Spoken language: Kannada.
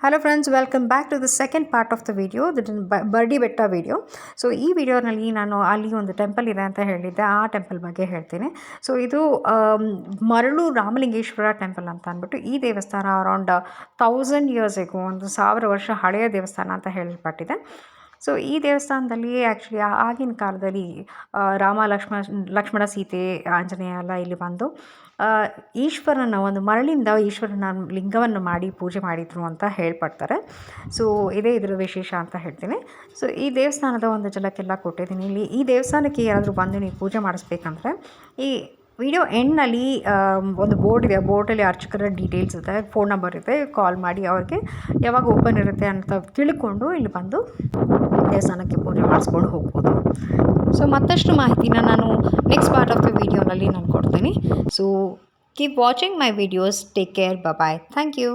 Hello friends, welcome back to the second part of the video, ಬರ್ಡಿ ಬೆಟ್ಟ ವಿಡಿಯೋ. ಸೊ ಈ ವಿಡಿಯೋನಲ್ಲಿ ನಾನು ಅಲ್ಲಿ ಒಂದು ಟೆಂಪಲ್ ಇದೆ ಅಂತ ಹೇಳಿದ್ದೆ, ಆ ಟೆಂಪಲ್ ಬಗ್ಗೆ ಹೇಳ್ತೀನಿ. ಸೊ ಇದು ಮರಳು ರಾಮಲಿಂಗೇಶ್ವರ ಟೆಂಪಲ್ ಅಂತ ಅಂದ್ಬಿಟ್ಟು ಈ ದೇವಸ್ಥಾನ ಅರೌಂಡ್ 1000 ಇಯರ್ಸ್ ಎಗೋ, 1000 ವರ್ಷ ಹಳೆಯ ದೇವಸ್ಥಾನ ಅಂತ ಹೇಳಲ್ಪಟ್ಟಿದೆ. ಸೊ ಈ ದೇವಸ್ಥಾನದಲ್ಲಿ ಆ್ಯಕ್ಚುಲಿ ಆಗಿನ ಕಾಲದಲ್ಲಿ ಲಕ್ಷ್ಮಣ ಸೀತೆ ಆಂಜನೇಯ ಎಲ್ಲ ಇಲ್ಲಿ ಬಂದು ಈಶ್ವರನ ಒಂದು ಮರಳಿಂದ ಈಶ್ವರನ ಲಿಂಗವನ್ನು ಮಾಡಿ ಪೂಜೆ ಮಾಡಿದರು ಅಂತ ಹೇಳ್ಪಡ್ತಾರೆ. ಸೊ ಇದೇ ಇದರ ವಿಶೇಷ ಅಂತ ಹೇಳ್ತೀನಿ. ಸೊ ಈ ದೇವಸ್ಥಾನದ ಒಂದು ಝಲಕ್ಕೆಲ್ಲ ಕೊಟ್ಟಿದ್ದೀನಿ. ಇಲ್ಲಿ ಈ ದೇವಸ್ಥಾನಕ್ಕೆ ಯಾರಾದರೂ ಬಂದು ನೀವು ಪೂಜೆ ಮಾಡಿಸ್ಬೇಕಂದ್ರೆ ಈ ವಿಡಿಯೋ ಎಂಡ್ನಲ್ಲಿ ಒಂದು ಬೋರ್ಡ್ ಇದೆ. ಬೋರ್ಡಲ್ಲಿ ಅರ್ಚಕರ ಡೀಟೇಲ್ಸ್ ಇದೆ, ಫೋನ್ ನಂಬರ್ ಇದೆ. ಕಾಲ್ ಮಾಡಿ ಅವ್ರಿಗೆ ಯಾವಾಗ ಓಪನ್ ಇರುತ್ತೆ ಅಂತ ತಿಳ್ಕೊಂಡು ಇಲ್ಲಿ ಬಂದು ದೇವಸ್ಥಾನಕ್ಕೆ ಪೂಜೆ ಮಾಡಿಸ್ಕೊಂಡು ಹೋಗ್ಬೋದು. ಸೊ ಮತ್ತಷ್ಟು ಮಾಹಿತಿನ ನಾನು ನೆಕ್ಸ್ಟ್ ಪಾರ್ಟ್ ಆಫ್ ದ ವಿಡಿಯೋನಲ್ಲಿ ನಾನು ಕೊಡ್ತೀನಿ. So keep watching my videos. Take care. Bye. Thank you.